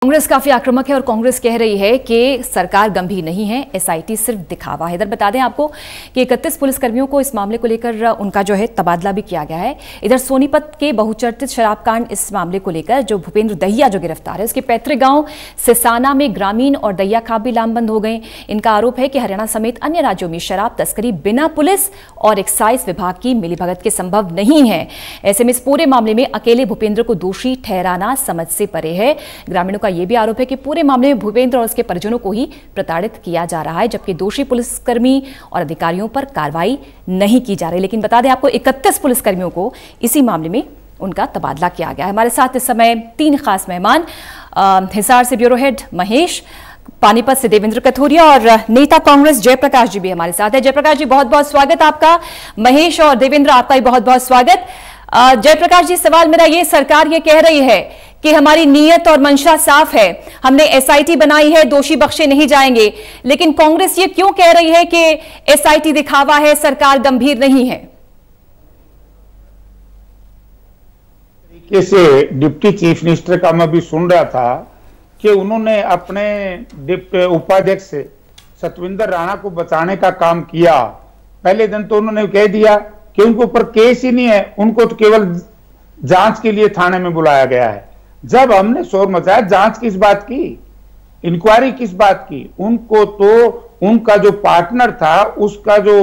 कांग्रेस काफी आक्रामक है और कांग्रेस कह रही है कि सरकार गंभीर नहीं है, एसआईटी सिर्फ दिखावा है। इधर बता दें आपको कि 31 पुलिसकर्मियों को इस मामले को लेकर उनका जो है तबादला भी किया गया है। इधर सोनीपत के बहुचर्चित शराबकांड इस मामले को लेकर जो भूपेंद्र दहिया जो गिरफ्तार है, उसके पैतृक गांव सिसाना में ग्रामीण और दहिया खाप भी लामबंद हो गए। इनका आरोप है कि हरियाणा समेत अन्य राज्यों में शराब तस्करी बिना पुलिस और एक्साइज विभाग की मिलीभगत के संभव नहीं है। ऐसे में इस पूरे मामले में अकेले भूपेंद्र को दोषी ठहराना समझ से परे है। ग्रामीणों का यह भी आरोप है कि पूरे मामले में भूपेंद्र और उसके परिजनों को ही प्रताड़ित किया जा रहा है, जबकि दोषी पुलिसकर्मी और अधिकारियों पर कार्रवाई नहीं की जा रही। लेकिन बता दें आपको 31 पुलिसकर्मियों को इसी मामले में उनका तबादला किया गया है। हमारे साथ इस समय 3 खास मेहमान, हिसार से ब्यूरो हेड महेश, पानीपत से देवेंद्र कथोरिया और नेता कांग्रेस जयप्रकाश जी भी हमारे साथ है। जयप्रकाश जी, बहुत बहुत स्वागत आपका। महेश और देवेंद्र, आपका भी बहुत बहुत स्वागत। जयप्रकाश जी, सवाल मेरा ये, सरकार ये कह रही है कि हमारी नीयत और मंशा साफ है, हमने एसआईटी बनाई है, दोषी बख्शे नहीं जाएंगे, लेकिन कांग्रेस ये क्यों कह रही है कि एसआईटी दिखावा है, सरकार गंभीर नहीं है? तरीके से डिप्टी चीफ मिनिस्टर का मैं भी सुन रहा था कि उन्होंने अपने उपाध्यक्ष सतविंदर राणा को बचाने का काम किया। पहले दिन तो उन्होंने कह दिया कि उनके ऊपर केस ही नहीं है, उनको तो केवल जांच के लिए थाने में बुलाया गया है। जब हमने शोर मचाया, जांच किस बात की, इंक्वायरी किस बात की, उनको तो उनका जो पार्टनर था उसका जो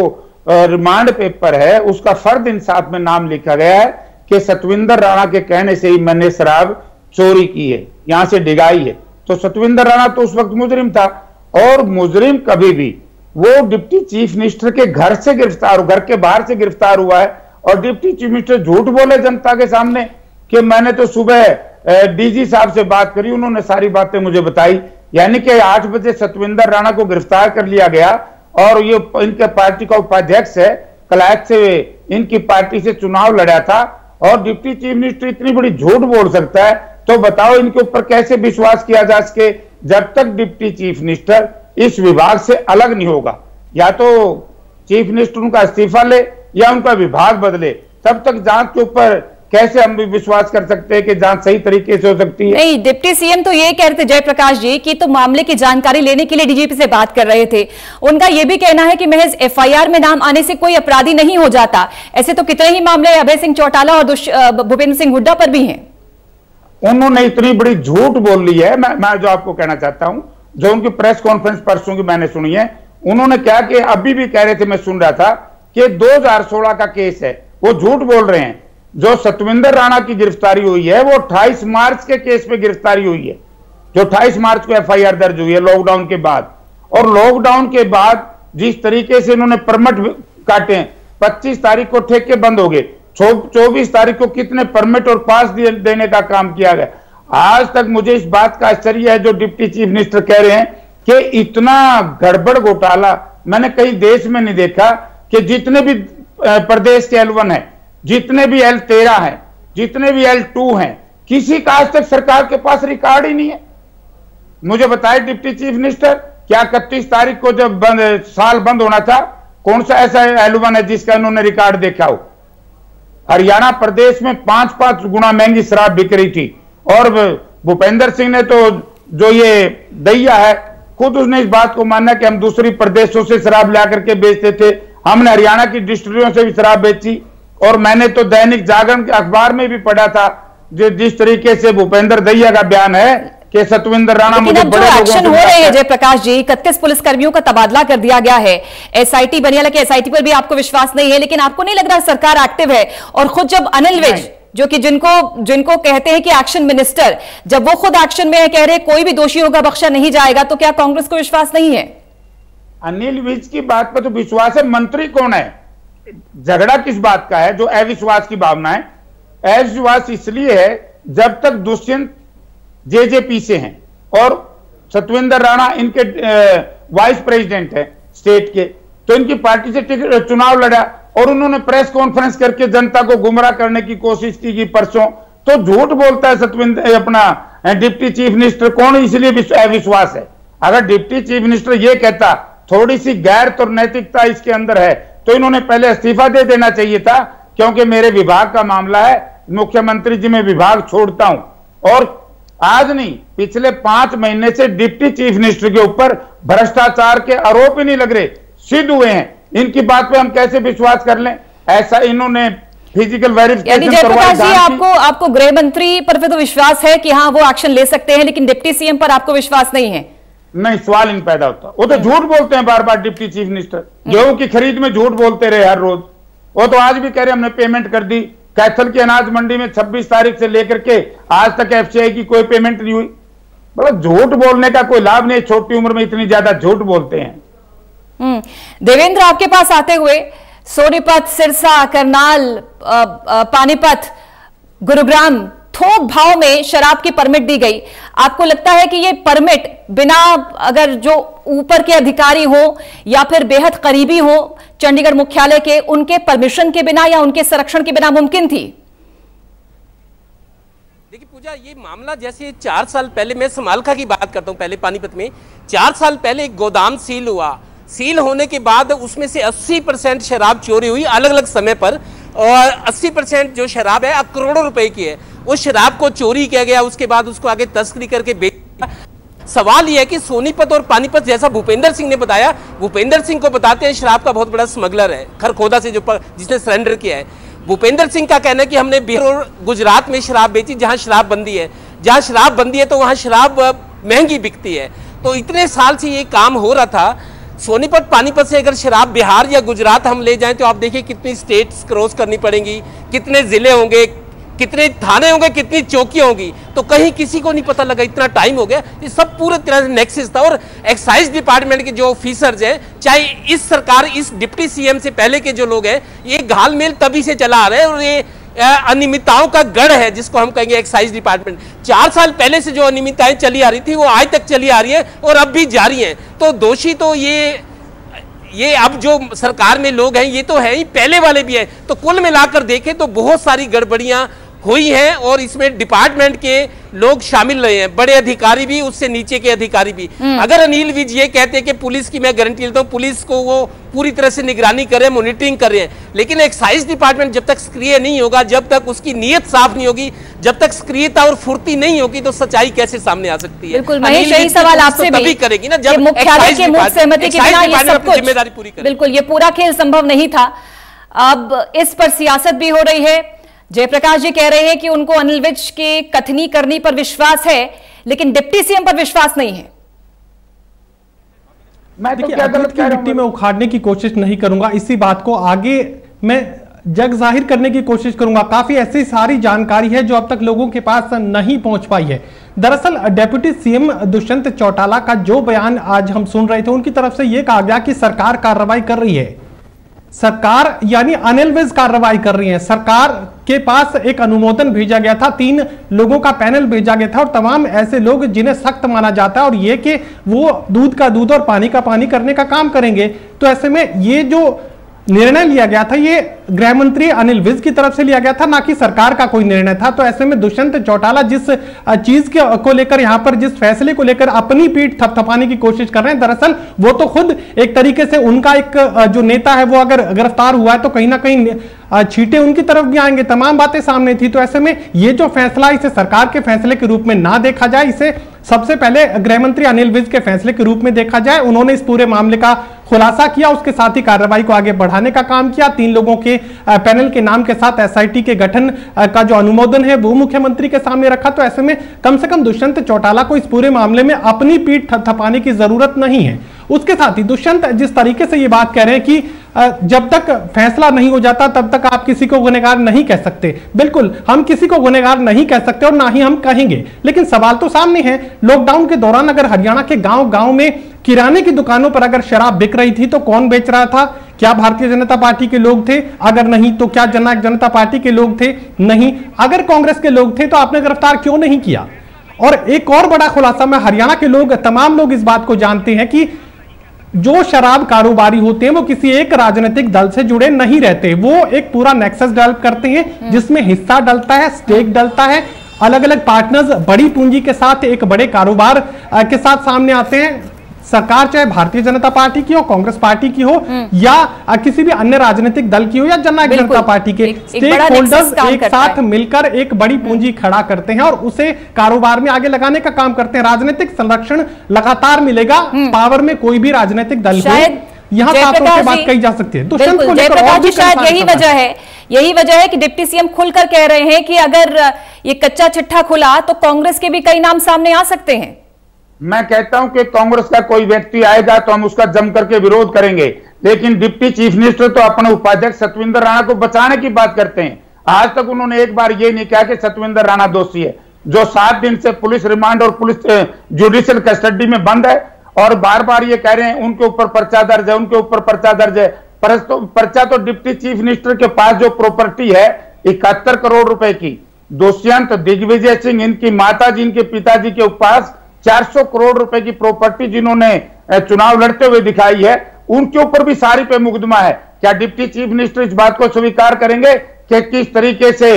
रिमांड पेपर है उसका फर्द इंसाफ में नाम लिखा गया है कि सतविंदर राणा के कहने से ही मैंने शराब चोरी की है, यहां से डिगाई है। तो सतविंदर राणा तो उस वक्त मुजरिम था, और मुजरिम कभी भी वो डिप्टी चीफ मिनिस्टर के घर से गिरफ्तार, घर के बाहर से गिरफ्तार हुआ है। और डिप्टी चीफ मिनिस्टर झूठ बोले जनता के सामने कि मैंने तो सुबह डीजी साहब से बात करी, उन्होंने सारी बातें मुझे बताई। यानी कि 8 बजे सतविंदर राणा को गिरफ्तार कर लिया गया, और ये इनके पार्टी का उपाध्यक्ष है, कलायत से इनकी पार्टी से चुनाव लड़ा था, और डिप्टी चीफ मिनिस्टर इतनी बड़ी झूठ बोल सकता है, तो बताओ इनके ऊपर कैसे विश्वास किया जा सके। जब तक डिप्टी चीफ मिनिस्टर इस विभाग से अलग नहीं होगा, या तो चीफ मिनिस्टर उनका इस्तीफा ले या उनका विभाग बदले, तब तक जांच के ऊपर कैसे हम भी विश्वास कर सकते हैं कि जांच सही तरीके से हो सकती है। नहीं, डिप्टी सीएम तो ये कह रहे थे जयप्रकाश जी कि तो मामले की जानकारी लेने के लिए डीजीपी से बात कर रहे थे। उनका यह भी कहना है कि महज एफआईआर में नाम आने से कोई अपराधी नहीं हो जाता। ऐसे तो कितने ही मामले अभय सिंह चौटाला और भूपेंद्र सिंह हुड्डा पर भी हैं। उन्होंने इतनी बड़ी झूठ बोल ली है। मैं जो आपको कहना चाहता हूं, जो उनकी प्रेस कॉन्फ्रेंस परसों की मैंने सुनी है, उन्होंने क्या कि अभी भी कह रहे थे, मैं सुन रहा था कि 2016 का केस है, वो झूठ बोल रहे हैं। जो सतविंदर राणा की गिरफ्तारी हुई है वो 28 मार्च के केस पे गिरफ्तारी हुई है, जो 28 मार्च को एफआईआर दर्ज हुई है लॉकडाउन के बाद। और लॉकडाउन के बाद जिस तरीके से इन्होंने परमिट काटे, 25 तारीख को ठेके बंद हो गए, 24 तारीख को कितने परमिट और पास देने का काम किया गया। आज तक मुझे इस बात का आश्चर्य है जो डिप्टी चीफ मिनिस्टर कह रहे हैं कि इतना गड़बड़ घोटाला मैंने कहीं देश में नहीं देखा, कि जितने भी प्रदेश के L1 है, जितने भी L13 है, जितने भी L2 हैं, किसी का आज तक सरकार के पास रिकॉर्ड ही नहीं है। मुझे बताए डिप्टी चीफ मिनिस्टर, क्या 31 तारीख को जब साल बंद होना था, कौन सा ऐसा L1 है जिसका उन्होंने रिकॉर्ड देखा हो? हरियाणा प्रदेश में 5-5 गुना महंगी शराब बिक रही थी, और भूपेंद्र सिंह ने तो, जो ये दहिया है, खुद उसने इस बात को माना कि हम दूसरी प्रदेशों से शराब ला करके बेचते थे, हमने हरियाणा की डिस्टिलरियों से भी शराब बेची। और मैंने तो दैनिक जागरण के अखबार में भी पढ़ा था जिस तरीके से भूपेंद्र दहिया का बयान है कि सतविंदर राणा मुझे बड़े एक्शन हो रहे हैं। जयप्रकाश जी, 31 पुलिसकर्मियों का तबादला कर दिया गया है, एसआईटी बनी, हालांकि एसआईटी पर भी आपको विश्वास नहीं है, लेकिन आपको नहीं लग रहा सरकार एक्टिव है? और खुद जब अनिल विज, जो कि जिनको कहते हैं कि एक्शन मिनिस्टर, जब वो खुद एक्शन में है, कह रहे कोई भी दोषी होगा बख्शा नहीं जाएगा, तो क्या कांग्रेस को विश्वास नहीं है? अनिल विज की बात पर तो विश्वास है। मंत्री कौन है? झगड़ा किस बात का है जो अविश्वास की भावना है? अविश्वास इसलिए है जब तक दुष्यंत जेजेपी से हैं और सतविंदर राणा इनके वाइस प्रेसिडेंट है स्टेट के, तो इनकी पार्टी से चुनाव लड़ा, और उन्होंने प्रेस कॉन्फ्रेंस करके जनता को गुमराह करने की कोशिश की परसों। तो झूठ बोलता है सतविंदर, अपना डिप्टी चीफ मिनिस्टर। कौन? इसलिए अविश्वास है। अगर डिप्टी चीफ मिनिस्टर ये कहता थोड़ी सी गैर और नैतिकता इसके अंदर है, तो इन्होंने पहले इस्तीफा दे देना चाहिए था, क्योंकि मेरे विभाग का मामला है, मुख्यमंत्री जी मैं विभाग छोड़ता हूं। और आज नहीं, पिछले 5 महीने से डिप्टी चीफ मिनिस्टर के ऊपर भ्रष्टाचार के आरोप ही नहीं लग रहे, सिद्ध हुए हैं। इनकी बात पे हम कैसे विश्वास कर लें? ऐसा इन्होंने फिजिकल वेरिफिकेशन जयप्रकाश जी, आपको गृह मंत्री पर तो विश्वास है कि हाँ वो एक्शन ले सकते हैं, लेकिन डिप्टी सीएम पर आपको विश्वास नहीं है? नहीं, सवाल इन पैदा होता। वो तो झूठ बोलते हैं बार बार डिप्टी चीफ मिनिस्टर, गेहूं की खरीद में झूठ बोलते रहे हर रोज। वो तो आज भी कह रहे हमने पेमेंट कर दी। कैथल की अनाज मंडी में 26 तारीख से लेकर के आज तक एफसीआई की कोई पेमेंट नहीं हुई। मतलब झूठ बोलने का कोई लाभ नहीं, छोटी उम्र में इतनी ज्यादा झूठ बोलते हैं। देवेंद्र, आपके पास आते हुए सोनीपत, सिरसा, करनाल, पानीपत, गुरुग्राम थोक भाव में शराब की परमिट दी गई। आपको लगता है कि ये परमिट बिना, अगर जो ऊपर के अधिकारी हो या फिर बेहद करीबी हो चंडीगढ़ मुख्यालय के, उनके परमिशन के बिना या उनके संरक्षण के बिना मुमकिन थी? देखिए पूजा, ये मामला जैसे 4 साल पहले, मैं समालखा की बात करता हूं, पहले पानीपत में 4 साल पहले एक गोदाम सील हुआ। सील होने के बाद उसमें से 80% शराब चोरी हुई अलग अलग समय पर, और 80% जो शराब है करोड़ों रुपए की है। उस शराब को चोरी किया गया, उसके बाद उसको आगे तस्करी करके बेचा। सवाल यह है कि सोनीपत और पानीपत, जैसा भूपेंद्र सिंह ने बताया, भूपेंद्र सिंह को बताते हैं शराब का बहुत बड़ा स्मगलर है खरखोदा से, जिसने सरेंडर किया है। भूपेंद्र सिंह का कहना है कि हमने बिहार और गुजरात में शराब बेची जहां शराब बंदी है। जहां शराब बंदी है तो वहां शराब महंगी बिकती है। तो इतने साल से ये काम हो रहा था। सोनीपत पानीपत से अगर शराब बिहार या गुजरात हम ले जाएं तो आप देखिए कितनी स्टेट्स क्रॉस करनी पड़ेंगी, कितने जिले होंगे, कितने थाने होंगे, कितनी चौकियां होंगी। तो कहीं किसी को नहीं पता लगा, इतना टाइम हो गया। ये सब पूरे तरह से नेक्सस था। और एक्साइज डिपार्टमेंट के जो ऑफिसर्स हैं, चाहे इस सरकार, इस डिप्टी सीएम से पहले के जो लोग हैं, ये घालमेल तभी से चला आ रहे हैं। और ये अनियमितताओं का गढ़ है जिसको हम कहेंगे एक्साइज डिपार्टमेंट। 4 साल पहले से जो अनियमितताएं चली आ रही थी वो आज तक चली आ रही है और अब भी जारी है। तो दोषी तो ये अब जो सरकार में लोग हैं ये तो है ही, पहले वाले भी हैं। तो कुल मिलाकर देखें तो बहुत सारी गड़बड़ियां हुई हैं और इसमें डिपार्टमेंट के लोग शामिल रहे हैं, बड़े अधिकारी भी, उससे नीचे के अधिकारी भी। अगर अनिल विज ये कहते हैं कि पुलिस की, मैं गारंटी लेता हूं पुलिस को वो पूरी तरह से निगरानी कर रहे हैं, मॉनिटरिंग कर रहे हैं, लेकिन एक्साइज डिपार्टमेंट जब तक सक्रिय नहीं होगा, जब तक उसकी नीयत साफ नहीं होगी, जब तक सक्रियता और फुर्ती नहीं होगी, तो सच्चाई कैसे सामने आ सकती है? बिल्कुल महेश, यही सवाल आपसे भी करेगी ना जब मुख्यालय के मुख्य सहमति के बिना ये सब कुछ, जिम्मेदारी पूरी करेगी। बिल्कुल ये पूरा खेल संभव नहीं था। अब इस पर सियासत भी हो रही है। जयप्रकाश जी कह रहे हैं कि उनको अनिल विज के कथनी करनी पर विश्वास है, लेकिन डिप्टी सीएम पर विश्वास नहीं है। मैं तो क्या गलत की मिट्टी में उखाड़ने की कोशिश नहीं करूंगा, इसी बात को आगे मैं जग जाहिर करने की कोशिश करूंगा। काफी ऐसी सारी जानकारी है जो अब तक लोगों के पास नहीं पहुंच पाई है। दरअसल डिप्टी सीएम दुष्यंत चौटाला का जो बयान आज हम सुन रहे थे, उनकी तरफ से यह कहा गया कि सरकार कार्रवाई कर रही है। सरकार यानी अनिल विज कार्रवाई कर रही है। सरकार के पास एक अनुमोदन भेजा गया था, 3 लोगों का पैनल भेजा गया था और तमाम ऐसे लोग जिन्हें सख्त माना जाता है और ये कि वो दूध का दूध और पानी का पानी करने का काम करेंगे। तो ऐसे में ये जो निर्णय लिया गया था ये गृह मंत्री अनिल विज की तरफ से लिया गया था, ना कि सरकार का कोई निर्णय था। तो ऐसे में दुष्यंत चौटाला जिस चीज को लेकर यहाँ पर, जिस फैसले को लेकर अपनी पीठ थपथपाने की कोशिश कर रहे हैं, दरअसल वो तो खुद एक तरीके से उनका एक जो नेता है वो अगर गिरफ्तार हुआ है तो कहीं ना कहीं छींटे उनकी तरफ भी आएंगे। तमाम बातें सामने थी। तो ऐसे में ये जो फैसला, इसे सरकार के फैसले के रूप में ना देखा जाए, इसे सबसे पहले गृह मंत्री अनिल विज के फैसले के रूप में देखा जाए। उन्होंने इस पूरे मामले का खुलासा किया, उसके साथ ही कार्रवाई को आगे बढ़ाने का काम किया। 3 लोगों के पैनल के नाम के साथ एसआईटी के गठन का जो अनुमोदन है वो मुख्यमंत्री के सामने रखा। तो ऐसे में कम से कम दुष्यंत चौटाला को इस पूरे मामले में अपनी पीठ थपथपाने की जरूरत नहीं है। उसके साथ ही दुष्यंत जिस तरीके से ये बात कह रहे हैं कि जब तक फैसला नहीं हो जाता तब तक आप किसी को गुनहगार नहीं कह सकते। बिल्कुल, हम किसी को गुनहगार नहीं कह सकते और ना ही हम कहेंगे, लेकिन सवाल तो सामने है। लॉकडाउन के दौरान अगर हरियाणा के गांव-गांव में किराने की दुकानों पर अगर शराब बिक रही थी तो कौन बेच रहा था? क्या भारतीय जनता पार्टी के लोग थे? अगर नहीं तो क्या जननायक जनता पार्टी के लोग थे? नहीं। अगर कांग्रेस के लोग थे तो आपने गिरफ्तार क्यों नहीं किया? और एक और बड़ा खुलासा में, हरियाणा के लोग, तमाम लोग इस बात को जानते हैं कि जो शराब कारोबारी होते हैं वो किसी एक राजनीतिक दल से जुड़े नहीं रहते। वो एक पूरा नेक्सस डेवलप करते हैं जिसमें हिस्सा डलता है, स्टेक डलता है, अलग अलग पार्टनर्स बड़ी पूंजी के साथ एक बड़े कारोबार के साथ सामने आते हैं। सरकार चाहे भारतीय जनता पार्टी की हो, कांग्रेस पार्टी की हो या किसी भी अन्य राजनीतिक दल की हो या जननायक जनता पार्टी के, स्टेक होल्डर्स एक साथ मिलकर एक बड़ी पूंजी खड़ा करते हैं और उसे कारोबार में आगे लगाने का काम करते हैं। राजनीतिक संरक्षण लगातार मिलेगा, पावर में कोई भी राजनीतिक दल हो, यहाँ साफ तौर पे बात कही जा सकती है। जयप्रकाश जी, शायद यही वजह है कि डिप्टी सीएम खुलकर कह रहे हैं कि अगर ये कच्चा चिट्ठा खुला तो कांग्रेस के भी कई नाम सामने आ सकते हैं। मैं कहता हूं कि कांग्रेस का कोई व्यक्ति आएगा तो हम उसका जम करके विरोध करेंगे, लेकिन डिप्टी चीफ मिनिस्टर तो अपने उपाध्यक्ष सतविंदर राणा को बचाने की बात करते हैं। आज तक उन्होंने एक बार ये नहीं कहा कि सतविंदर राणा दोषी है, जो 7 दिन से पुलिस रिमांड और पुलिस जुडिशियल कस्टडी में बंद है, और बार बार ये कह रहे हैं उनके ऊपर पर्चा दर्ज है, उनके ऊपर पर्चा दर्ज है। पर्चा तो डिप्टी चीफ मिनिस्टर के पास जो प्रॉपर्टी है 71 करोड़ रुपए की, दुष्यंत, दिग्विजय सिंह, इनकी माता जी, इनके पिताजी के पास 400 करोड़ रुपए की प्रॉपर्टी जिन्होंने चुनाव लड़ते हुए दिखाई है, उनके ऊपर भी सारी पे मुकदमा है। क्या डिप्टी चीफ मिनिस्टर इस बात को स्वीकार करेंगे कि किस तरीके से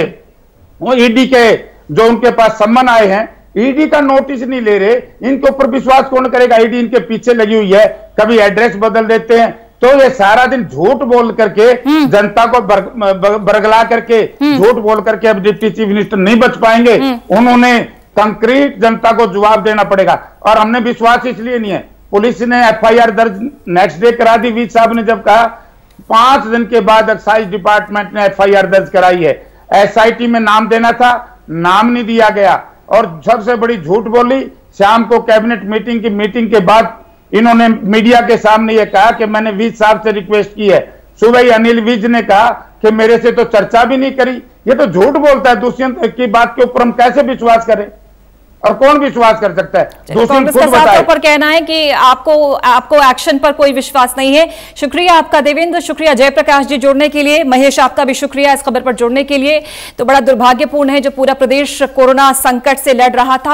वो ईडी के जो उनके पास सम्मन आए हैं, ईडी का नोटिस नहीं ले रहे, इनके ऊपर विश्वास कौन करेगा? ईडी इनके पीछे लगी हुई है, कभी एड्रेस बदल देते हैं, तो ये सारा दिन झूठ बोल करके जनता को बरगला करके झूठ बोल करके अब डिप्टी चीफ मिनिस्टर नहीं बच पाएंगे। उन्होंने कंक्रीट जनता को जवाब देना पड़ेगा, और हमने विश्वास इसलिए नहीं है। पुलिस ने एफआईआर दर्ज नेक्स्ट डे करा दी, वीज साहब ने जब कहा 5 दिन के बाद एक्साइज डिपार्टमेंट ने एफआईआर दर्ज कराई है। एसआईटी में नाम देना था, नाम नहीं दिया गया, और सबसे बड़ी झूठ बोली। शाम को कैबिनेट मीटिंग के बाद इन्होंने मीडिया के सामने ये कहा कि मैंने वीज साहब से रिक्वेस्ट की है। सुबह ही अनिल विज ने कहा कि मेरे से तो चर्चा भी नहीं करी। ये तो झूठ बोलता है। दुष्यंत की बात के ऊपर हम कैसे विश्वास करें, और कौन विश्वास कर सकता है? कांग्रेस का साफ तौर पर कहना है कि आपको एक्शन पर कोई विश्वास नहीं है। शुक्रिया आपका देवेंद्र, शुक्रिया जयप्रकाश जी जुड़ने के लिए, महेश आपका भी शुक्रिया इस खबर पर जुड़ने के लिए। तो बड़ा दुर्भाग्यपूर्ण है जो पूरा प्रदेश कोरोना संकट से लड़ रहा था।